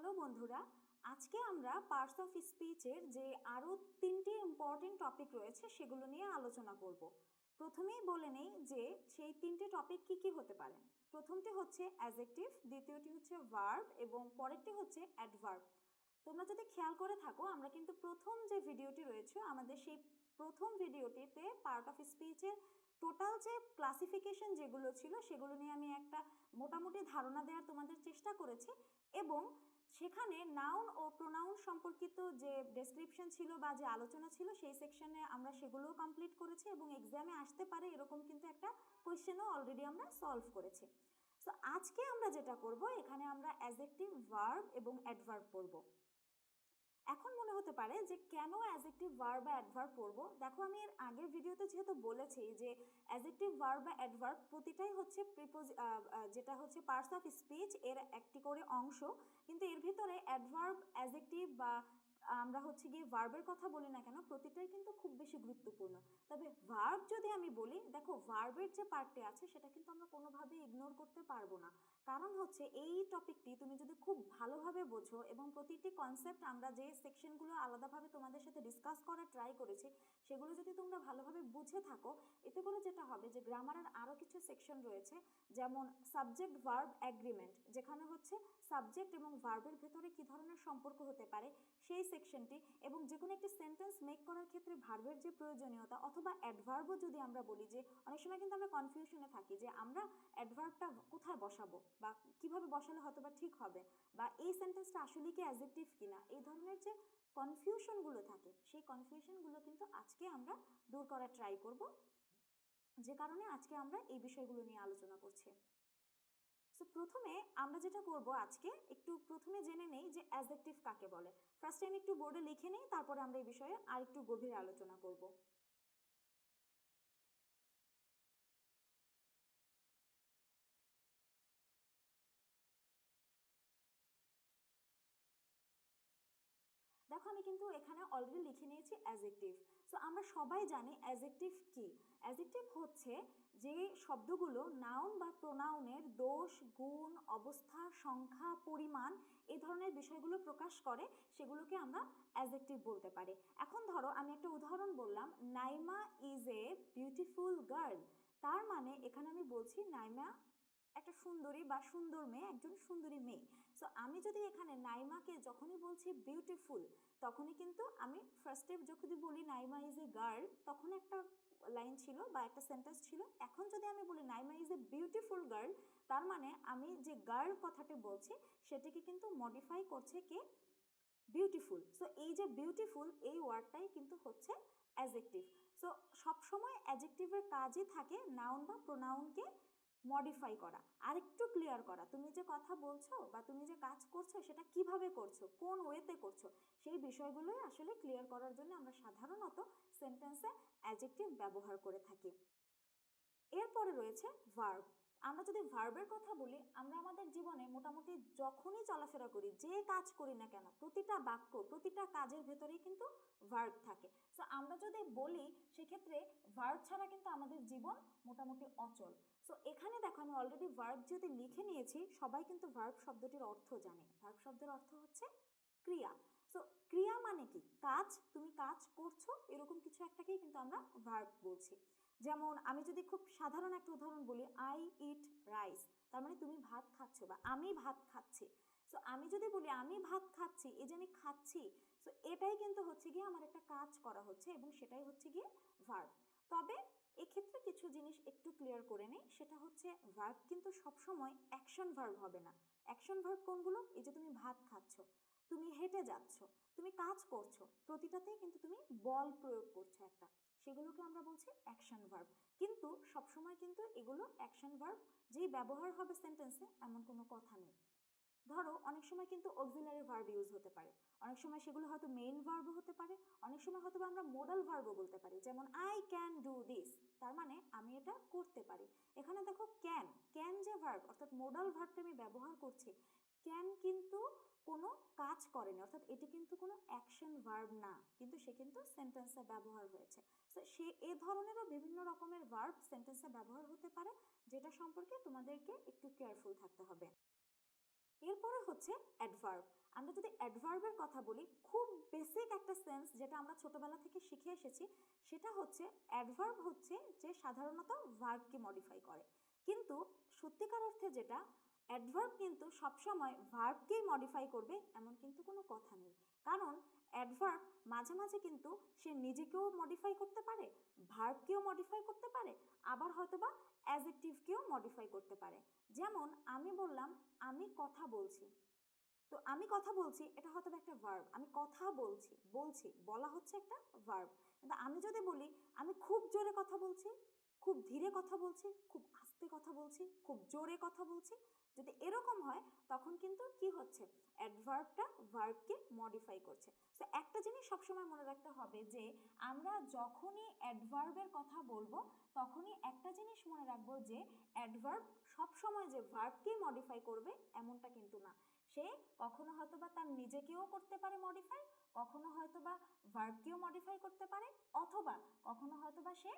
Hello বন্ধুরা, আজকে আমরা পার্টস অফ স্পিচের যে আরও তিনটি ইম্পর্টেন্ট টপিক রয়েছে সেগুলো নিয়ে আলোচনা করব। প্রথমেই বলে নেই যে সেই তিনটে টপিক কি কি হতে পারে। প্রথমটি হচ্ছে অ্যাডজেক্টিভ, দ্বিতীয়টি হচ্ছে ভার্ব এবং পরেরটি হচ্ছে অ্যাডভার্ব। তোমরা যদি খেয়াল করে থাকো, আমরা কিন্তু প্রথম যে ভিডিওটি রয়েছে আমাদের সেই প্রথম ভিডিওটিতে পার্ট অফ স্পিচের টোটাল যে ক্লাসিফিকেশন যেগুলো ছিল সেগুলো নিয়ে আমি একটা মোটামুটি ধারণা দেওয়ার তোমাদের চেষ্টা করেছি এবং সেখানে নাউন ও প্রোনাউন সম্পর্কিত যে ডেসক্রিপশন ছিল বা যে আলোচনা ছিল সেই সেকশনে আমরা সেগুলোও কমপ্লিট করেছি এবং এক্সামে আসতে পারে এরকম কিন্তু একটা কোয়েশ্চেনও অলরেডি আমরা সলভ করেছি। সো আজকে আমরা যেটা করব, এখানে আমরা অ্যাডজেক্টিভ, ভার্ব এবং অ্যাডভার্ব পড়ব। এখন মনে হতে পারে যে কেন অ্যাডজেক্টিভ, ভার্ব বা অ্যাডভার্ব পড়ব। দেখো, আমি এর আগের ভিডিওতে যেহেতু বলেছি যে অ্যাডজেক্টিভ, ভার্ব বা অ্যাডভার্ব প্রতিটাই হচ্ছে যেটা হচ্ছে পার্টস অফ স্পিচ এর একটি করে অংশ, কিন্তু এর ভিতরে অ্যাডভার্ব, অ্যাডজেক্টিভ বা আমরা হচ্ছে গিয়ে ভার্বের কথা বলি না কেন, প্রতিটাই কিন্তু খুব বেশি গুরুত্বপূর্ণ। তবে ভার্ব যদি আমি বলি, দেখো ভার্বের যে পার্টটি আছে সেটা কিন্তু আমরা কোনোভাবেই ইগনোর করতে পারবো না। কারণ হচ্ছে এই টপিকটি তুমি যদি খুব ভালোভাবে বোঝো এবং প্রতিটি কনসেপ্ট আমরা যে সেকশনগুলো আলাদাভাবে তোমাদের সাথে ডিসকাস করার ট্রাই করেছি সেগুলো যদি তোমরা ভালোভাবে বুঝে থাকো, এতে করে যেটা হবে যে গ্রামারের আরও কিছু সেকশন রয়েছে, যেমন সাবজেক্ট ভার্ব অ্যাগ্রিমেন্ট, যেখানে হচ্ছে সাবজেক্ট এবং ভার্বের ভেতরে কী ধরনের সম্পর্ক হতে পারে সেই সেকশনটি, এবং যে কোনো একটি সেন্টেন্স মেক করার ক্ষেত্রে ভার্বের যে প্রয়োজনীয়তা, অথবা অ্যাডভার্বও যদি আমরা বলি, যে অনেক সময় কিন্তু আমরা কনফিউশনে থাকি যে আমরা অ্যাডভার্বটা কোথায় বসাবো বা কিভাবে বসালে হয়তো বা ঠিক হবে, বা এই সেন্টেন্সটা আসলে কি অ্যাডজেক্টিভ কিনা, এই ধরনের যে কনফিউশনগুলো থাকে সেই কনফিউশনগুলো কিন্তু আজকে আমরা দূর করার ট্রাই করব, যে কারণে আজকে আমরা এই বিষয়গুলো নিয়ে আলোচনা করছি। সো প্রথমে আমরা যেটা করব, আজকে একটু প্রথমে জেনে নেই যে অ্যাডজেক্টিভ কাকে বলে। ফার্স্টে আমি একটু বোর্ডে লিখে নিই, তারপরে আমরা এই বিষয়ে আর একটু গভীরে আলোচনা করব। দেখো, আমি কিন্তু এখানে অলরেডি লিখে নিয়েছি অ্যাডজেক্টিভ। সো আমরা সবাই জানি অ্যাডজেক্টিভ কি। অ্যাডজেক্টিভ হচ্ছে যে শব্দগুলো নাউন বা প্রোনাউনের দোষ, গুণ, অবস্থা, সংখ্যা, পরিমাণ এই ধরনের বিষয়গুলো প্রকাশ করে, সেগুলোকে আমরা অ্যাডজেক্টিভ বলতে পারি। এখন ধরো আমি একটা উদাহরণ বললাম, Naima is a beautiful girl. তার মানে এখানে আমি বলছি নাইমা একটা সুন্দরী বা সুন্দর মেয়ে, একজন সুন্দরী মেয়ে। সো আমি যদি এখানে নাইমাকে যখনই বলছি বিউটিফুল, তখনই কিন্তু আমি ফার্স্টে যখন বলি নাইমা ইজ এ গার্ল, তখন একটা লাইন ছিল বা একটা সেন্টেন্স ছিল। এখন যদি আমি বলি Naima is a beautiful girl, তার মানে আমি যে গার্ল কথাটি বলছি সেটিকে কিন্তু মডিফাই করছে কে? বিউটিফুল। সো এই যে বিউটিফুল এই ওয়ার্ডটাই কিন্তু হচ্ছে অ্যাডজেক্টিভ। সো সবসময় অ্যাডজেক্টিভের কাজই থাকে নাউন বা প্রোনাউনকে মডিফাই করা, আরেকটু ক্লিয়ার করা। তুমি যে কথা বলছো বা তুমি যে কাজ করছো সেটা কিভাবে করছো, কোন ওয়েতে করছো, সেই বিষয়গুলোই আসলে ক্লিয়ার করার জন্য আমরা সাধারণত সেন্টেন্সে অ্যাডজেক্টিভ ব্যবহার করে থাকি। এরপরে রয়েছে ভার্ব। আমরা যদি ভার্বের কথা বলি, আমরা আমাদের জীবনে মোটামুটি যখনই চলাফেরা করি, যে কাজ করি না কেন, প্রতিটা বাক্য, প্রতিটা কাজের ভেতরেই কিন্তু ভার্ব থাকে। সো আমরা যদি বলি সেক্ষেত্রে ভার্ব ছাড়া কিন্তু আমাদের জীবন মোটামুটি অচল। সো এখানে দেখো, আমি অলরেডি ভার্ব যদি লিখে নিয়েছি, সবাই কিন্তু ভার্ব শব্দটির অর্থ জানে। ভার্ব শব্দের অর্থ হচ্ছে ক্রিয়া। সো ক্রিয়া মানে কি? কাজ, তুমি কাজ করছো, এরকম কিছু একটাকেই কিন্তু আমরা ভার্ব বলছি। যেমন আমি যদি খুব সাধারণ একটা উদাহরণ বলি, আই ইট রাইস, তার মানে তুমি ভাত খাচ্ছ বা আমি ভাত খাচ্ছি। সো আমি যদি বলি আমি ভাত খাচ্ছি, এই যে আমি খাচ্ছি, সো এটাই কিন্তু হচ্ছে গিয়ে আমার একটা কাজ করা হচ্ছে এবং সেটাই হচ্ছে গিয়ে ভার্ব। তবে এক্ষেত্রে কিছু জিনিস একটু ক্লিয়ার করে নেই, সেটা হচ্ছে ভার্ব কিন্তু সবসময় অ্যাকশন ভার্ব হবে না। অ্যাকশন ভার্ব কোনগুলো? এই যে তুমি ভাত খাচ্ছ, তুমি হেঁটে যাচ্ছ, তুমি কাজ করছো, প্রতিটাতেই কিন্তু তুমি বল প্রয়োগ করছো একটা, সেগুলোকে আমরা বলছি অ্যাকশন ভার্ব। কিন্তু সবসময় কিন্তু এগুলো অ্যাকশন ভার্ব যেই ব্যবহার হবে সেন্টেন্সে এমন কোনো কথা নেই। ধরো অনেক সময় কিন্তু অক্সিলারি ভার্ব ইউজ হতে পারে, অনেক সময় সেগুলো হয়তো মেইন ভার্বও হতে পারে, অনেক সময় হয়তো আমরা মোডাল ভার্বও বলতে পারি। যেমন আই ক্যান ডু দিস, তার মানে আমি এটা করতে পারি। এখানে দেখো ক্যান, ক্যান যে ভার্ব অর্থাৎ মোডাল ভার্বটা আমি ব্যবহার করছি, ক্যান কিন্তু কোনো কাজ করেনি, অর্থাৎ এটি কিন্তু কোনো অ্যাকশন ভার্ব না, কিন্তু সে কিন্তু সেন্টেন্সে ব্যবহার হয়েছে। সো সে এ ধরনেরও বিভিন্ন রকমের ভার্ব সেন্টেন্সে ব্যবহার হতে পারে, যেটা সম্পর্কে তোমাদেরকে একটু কেয়ারফুল থাকতে হবে। এরপরে হচ্ছে অ্যাডভার্ব। আমরা যদি অ্যাডভার্বের কথা বলি, খুব বেসিক একটা সেন্স যেটা আমরা ছোটবেলা থেকে শিখে এসেছি, সেটা হচ্ছে অ্যাডভার্ব হচ্ছে যে সাধারণত ভার্বকে মডিফাই করে। কিন্তু সত্যিকার অর্থে যেটা, অ্যাডভার্ব কিন্তু সবসময় ভার্বকেই মডিফাই করবে এমন কিন্তু কোনো কথা নেই। কারণ অ্যাডভার্ব মাঝে মাঝে কিন্তু সে নিজেকেও মডিফাই করতে পারে, ভার্বকেও মডিফাই করতে পারে, আবার হয়তোবা অ্যাডজেক্টিভকেও মডিফাই করতে পারে। যেমন আমি বললাম আমি কথা বলছি, তো আমি কথা বলছি এটা হয়তো একটা ভার্ব। আমি কথা বলছি, বলছি বলা হচ্ছে একটা ভার্ব। কিন্তু আমি যদি বলি আমি খুব জোরে কথা বলছি, খুব ধীরে কথা বলছি, খুব আস্তে কথা বলছি, খুব জোরে কথা বলছি, যদি এরকম হয় তখন কিন্তু কি হচ্ছে, অ্যাডভার্বটা ভার্বকে মডিফাই করছে। তো একটা জিনিস সবসময় মনে রাখতে হবে যে আমরা যখনই অ্যাডভার্বের কথা বলবো তখনই একটা জিনিস মনে রাখবো যে অ্যাডভার্ব সবসময় যে ভার্বকেই মডিফাই করবে এমনটা কিন্তু না। সে কখনো হয়তোবা তার নিজেকেও করতে পারে মডিফাই, কখনো হয়তোবা ভার্বকেও মডিফাই করতে পারে, অথবা কখনো হয়তোবা সে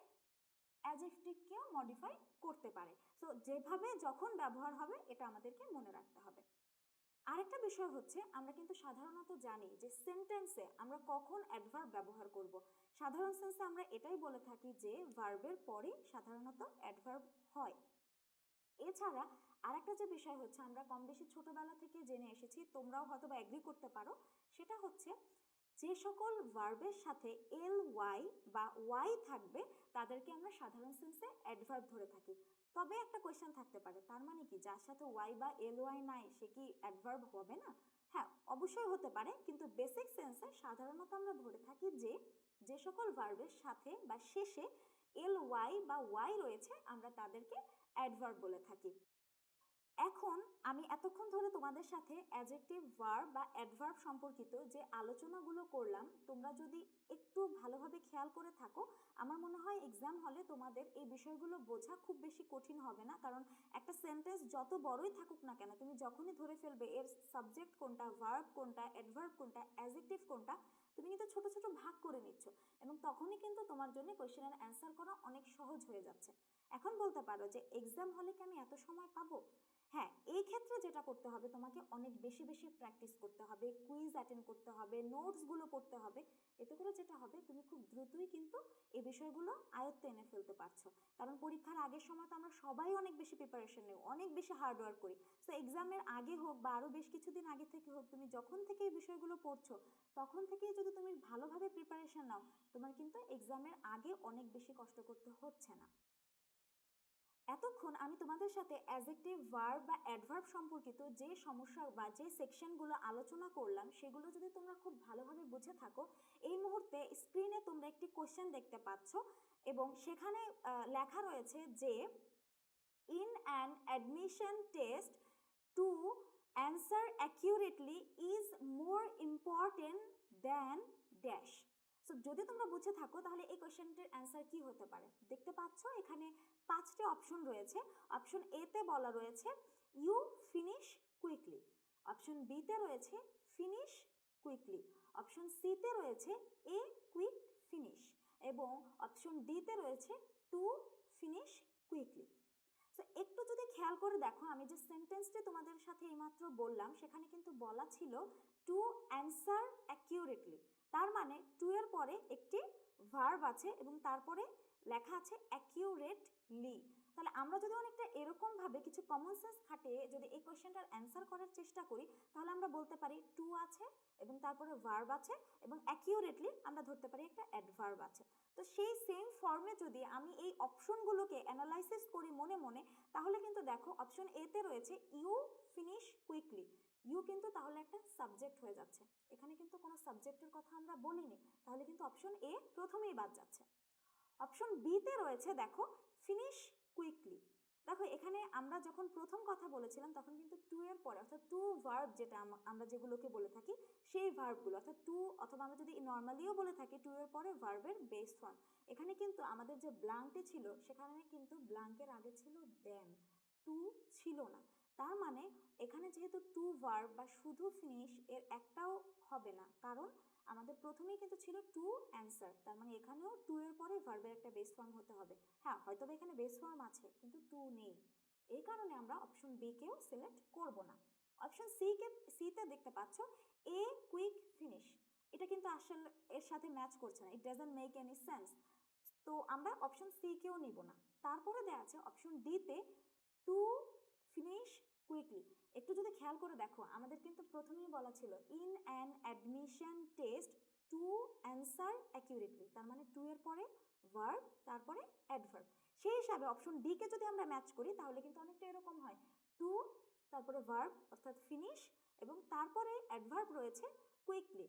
অ্যাডজেক্টিভকেও মডিফাই করতে পারে। সো যেভাবে যখন ব্যবহার হবে এটা আমাদেরকে মনে রাখতে হবে। আরেকটা বিষয় হচ্ছে, আমরা কিন্তু সাধারণত জানি যে সেন্টেন্সে আমরা কখন অ্যাডভার্ব ব্যবহার করব। সাধারণ সেন্সে আমরা এটাই বলে থাকি যে ভার্বের পরে সাধারণত অ্যাডভার্ব হয়। এছাড়া আরেকটা যে বিষয় হচ্ছে, আমরা কম বেশি ছোটবেলা থেকে জেনে এসেছি, তোমরাও হয়তো বা এগ্রি করতে পারো, সেটা হচ্ছে যে সকল ভার্বের সাথে এল ওয়াই বা ওয়াই থাকবে তাদেরকে আমরা সাধারণ সেন্সে অ্যাডভার্ব ধরে থাকি। তবে একটা কোয়েশ্চেন থাকতে পারে, তার মানে কি যার সাথে ওয়াই বা এল ওয়াই নাই সে কি অ্যাডভার্ব হবে না? হ্যাঁ, অবশ্যই হতে পারে, কিন্তু বেসিক সেন্সে সাধারণত আমরা ধরে থাকি যে যে সকল ভার্বের সাথে বা শেষে এল ওয়াই বা ওয়াই রয়েছে আমরা তাদেরকে অ্যাডভার্ব বলে থাকি। এখন আমি এতক্ষণ ধরে তোমাদের সাথে অ্যাডজেক্টিভ, ভার্ব বা অ্যাডভার্ব সম্পর্কিত যে আলোচনাগুলো করলাম, তোমরা যদি একটু ভালোভাবে খেয়াল করে থাকো, আমার মনে হয় এক্সাম হলে তোমাদের এই বিষয়গুলো বোঝা খুব বেশি কঠিন হবে না। কারণ একটা সেন্টেন্স যত বড়ই থাকুক না কেন, তুমি যখনই ধরে ফেলবে এর সাবজেক্ট কোনটা, ভার্ব কোনটা, অ্যাডভার্ব কোনটা, অ্যাডজেক্টিভ কোনটা, তুমি কিন্তু ছোট ছোট ভাগ করে নিচ্ছ, এবং তখনই কিন্তু তোমার জন্য কোয়েশ্চেনের অ্যান্সার করা অনেক সহজ হয়ে যাচ্ছে। এখন বলতে পারো যে এক্সাম হলে কি আমি এত সময় পাবো? হ্যাঁ, এই ক্ষেত্রে যেটা করতে হবে, তোমাকে অনেক বেশি বেশি প্র্যাকটিস করতে হবে, কুইজ অ্যাটেন্ড করতে হবে, নোটসগুলো পড়তে হবে। এতে করে যেটা হবে, তুমি খুব দ্রুতই কিন্তু এই বিষয়গুলো আয়ত্তে এনে ফেলতে পারছো। কারণ পরীক্ষার আগের সময় তো আমরা সবাই অনেক বেশি প্রিপারেশন নেই, অনেক বেশি হার্ডওয়ার্ক করি। সো এক্সামের আগে হোক বা আরও বেশ কিছুদিন আগে থেকে হোক, তুমি যখন থেকে এই বিষয়গুলো পড়ছো তখন থেকেই যদি তুমি ভালোভাবে প্রিপারেশন নাও, তোমার কিন্তু এক্সামের আগে অনেক বেশি কষ্ট করতে হচ্ছে না। এতক্ষণ আমি তোমাদের সাথে অ্যাডজেক্টিভ, ভার্ব বা অ্যাডভার্ব সম্পর্কিত যে সমস্যা বা যে সেকশনগুলো আলোচনা করলাম, সেগুলো যদি তোমরা খুব ভালোভাবে বুঝে থাকো, এই মুহূর্তে স্ক্রিনে তোমরা একটি কোশ্চেন দেখতে পাচ্ছ, এবং সেখানে লেখা রয়েছে যে in an admission test to answer accurately is more important than dash. So যদি তোমরা বুঝে থাকো তাহলে এই কোয়েশ্চেনটির অ্যান্সার কি হতে পারে? দেখতে পাচ্ছ এখানে 5টি অপশন রয়েছে। অপশন এ তে বলা রয়েছে you finish quickly, option B তে রয়েছে ফিনিশ কুইকলি, অপশন সি তে রয়েছে এ কুইক ফিনিশ, এবং অপশন ডি তে রয়েছে টু ফিনিশ কুইকলি। তো একটু যদি খেয়াল করে দেখো, আমি যে সেন্টেন্সটি তোমাদের সাথে এইমাত্র বললাম সেখানে কিন্তু বলা ছিল টু অ্যান্সার অ্যাকিউরেটলি, তার মানে টু এর পরে একটি ভার্ব আছে এবং তারপরে লেখা আছে অ্যাকিউরেটলি। তাহলে আমরা যদি অনেকটা এরকম ভাবে কিছু কমন সেন্স খাটিয়ে যদি এই কোয়েশ্চেনটার অ্যান্সার করার চেষ্টা করি, তাহলে আমরা বলতে পারি টু আছে এবং তারপরে ভার্ব আছে, এবং অ্যাকিউরেটলি আমরা ধরতে পারি একটা অ্যাডভার্ব আছে। তো সেই সেম ফর্মে যদি আমি এই অপশনগুলোকে অ্যানালাইসিস করি মনে মনে, তাহলে কিন্তু দেখো অপশন এ তে রয়েছে ইউ ফিনিশ কুইকলি, ইউ কিন্তু তাহলে একটা সাবজেক্ট হয়ে যাচ্ছে, এখানে কিন্তু কোনো সাবজেক্টের কথা আমরা বলিনি, তাহলে কিন্তু অপশন এ প্রথমেই বাদ যাচ্ছে। অপশন বি তে রয়েছে দেখো ফিনিশ কুইকলি, দেখো এখানে আমরা যখন প্রথম কথা বলেছিলাম তখন কিন্তু টু এর পরে অর্থাৎ টু ভার্ব, যেটা আমরা যেগুলোকে বলে থাকি সেই ভার্বগুলো, অর্থাৎ টু, অথবা আমরা যদি নর্মালিও বলে থাকি টু এর পরে ভার্বের বেস ফর্ম, এখানে কিন্তু আমাদের যে ব্ল্যাঙ্কটি ছিল সেখানে কিন্তু ব্ল্যাঙ্কের আগে ছিল দেন, টু ছিল না। তার মানে এখানে যেহেতু টু ভার্ব বা শুধু ফিনিশ এর একটাও হবে না, কারণ আমাদের প্রথমেই কিন্তু ছিল টু অ্যান্সার, তার মানে এখানেও টু এর পরে ভার্বের একটা বেস ফর্ম হতে হবে। হ্যাঁ, হয়তো এখানে বেস ফর্ম আছে কিন্তু টু নেই, এই কারণে আমরা অপশন বি কেও সিলেক্ট করব না। অপশন সিতে দেখতে পাচ্ছ এ কুইক ফিনিশ, এটা কিন্তু আসলে এর সাথে ম্যাচ করছে না, it doesn't make any sense. তো আমরা অপশন সি কেও নিব না। তারপরে দেওয়া আছে অপশন ডিতে টু ফিনিশ কুইকলি। একটু যদি খেয়াল করে দেখো, আমাদের কিন্তু প্রথমেই বলা ছিল in an admission test to answer accurately, তার মানে টু এর পরে ভার্ব, তারপরে অ্যাডভার্ব। সেই হিসাবে অপশন ডি কে যদি আমরা ম্যাচ করি তাহলে কিন্তু অনেকটা এরকম হয়, টু তারপরে ভার্ব অর্থাৎ ফিনিশ এবং তারপরে অ্যাডভার্ব রয়েছে কুইকলি।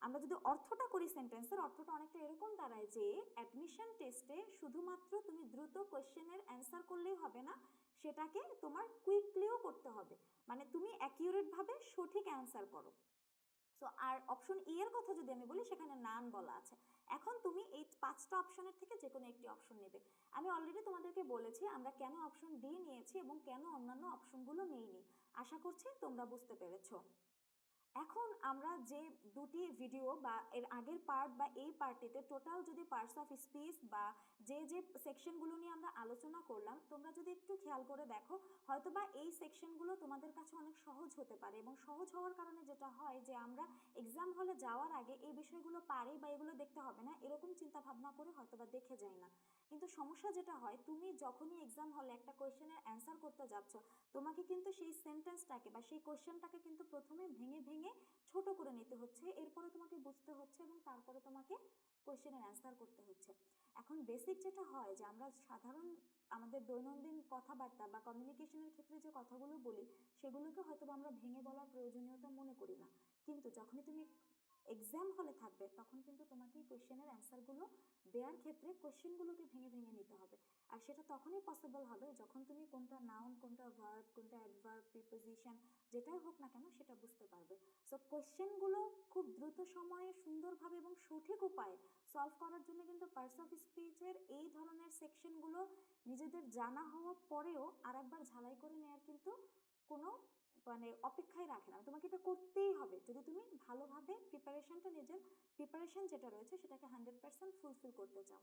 আমরা যদি অর্থটা করি, সেন্টেন্সের অর্থটা অনেকটা এরকম দাঁড়ায় যে অ্যাডমিশন টেস্টে শুধুমাত্র তুমি দ্রুত কোয়েশ্চেনের অ্যান্সার করলেই হবে না, সেটাকে তোমার কুইকলিও করতে হবে, মানে তুমি অ্যাকিউরেটভাবে সঠিক অ্যান্সার করো। সো আর অপশন ই এর কথা যদি আমি বলি, সেখানে নান বলা আছে। এখন তুমি এই 5টা অপশনের থেকে যে কোনো একটি অপশন নেবে। আমি অলরেডি তোমাদেরকে বলেছি আমরা কেন অপশন ডি নিয়েছি এবং কেন অন্যান্য অপশনগুলো নেইনি। আশা করছি তোমরা বুঝতে পেরেছো। এখন আমরা যে দুটি ভিডিও বা এর আগের পার্ট বা এই পার্টটিতে টোটাল যদি পার্টস অফ স্পিচ বা যে সেকশনগুলো নিয়ে আমরা আলোচনা করলাম, তোমরা যদি একটু খেয়াল করে দেখো, হয়তোবা এই সেকশনগুলো তোমাদের কাছে অনেক সহজ হতে পারে এবং সহজ হওয়ার কারণে যেটা হয় যে আমরা এক্সাম হলে যাওয়ার আগে এই বিষয়গুলো পারি বা এগুলো দেখতে হবে না এরকম চিন্তা ভাবনা করে হয়তোবা দেখে যাই না। কিন্তু সমস্যা যেটা হয়, তুমি যখনই এক্সাম হলে একটা কোয়েশ্চেনের অ্যান্সার করতে যাচ্ছ, তোমাকে কিন্তু সেই সেন্টেন্সটাকে বা সেই কোয়েশ্চেনটাকে কিন্তু প্রথমে ভেঙে ভেঙে ছোট করে নিতে হচ্ছে, এরপরে তোমাকে বুঝতে হচ্ছে এবং তারপরে তোমাকে কোয়েশ্চেনের অ্যান্সার করতে হচ্ছে। এখন বেসিক যেটা হয় যে আমরা সাধারণ আমাদের দৈনন্দিন কথাবার্তা বা কমিউনিকেশনের ক্ষেত্রে যে কথাগুলো বলি, সেগুলোকে হয়তো আমরা ভেঙে বলার প্রয়োজনীয়তা মনে করি না, কিন্তু যখনই তুমি এক্সাম হলে থাকবে তখন কিন্তু তোমাকে এই কোয়েশ্চেনের অ্যান্সারগুলো দেওয়ার ক্ষেত্রে কোয়েশ্চেনগুলোকে ভেঙে ভেঙে নিতে হবে। আর সেটা তখনই পসিবল হবে যখন তুমি কোনটা নাউন, কোনটা ভার্ব, কোনটা অ্যাডভার্ব, প্রিপোজিশন যেটাই হোক না কেন সেটা বুঝতে পারবে। সো কোয়েশ্চেনগুলো খুব দ্রুত সময়ে সুন্দরভাবে এবং সঠিক উপায়ে সলভ করার জন্য কিন্তু পার্টস অফ স্পিচের এই ধরনের সেকশনগুলো নিজেদের জানা হওয়ার পরেও আরেকবার ঝালাই করে নেওয়ার কিন্তু কোনো মানে অপেক্ষায় রাখে না, তোমাকে এটা করতেই হবে যদি তুমি ভালোভাবে প্রিপারেশন যেটা রয়েছে সেটাকে 100% ফুলফিল করতে চাও।